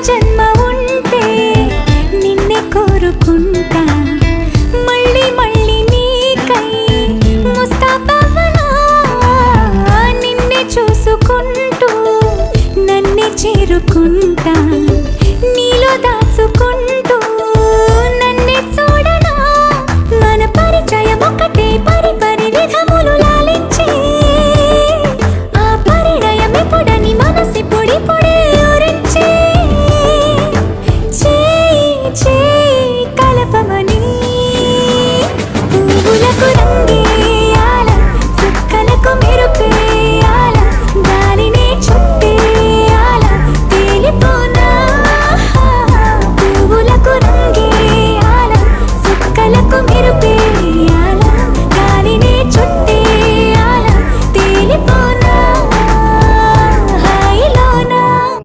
జన్మ ఉంటే నిన్నే కోరుకుంటా మళ్ళీ మళ్ళీ నీకై ముస్తాబవ్వనా నిన్నే చూసుకుంటూ నన్నే చేరుకుంటా నీలో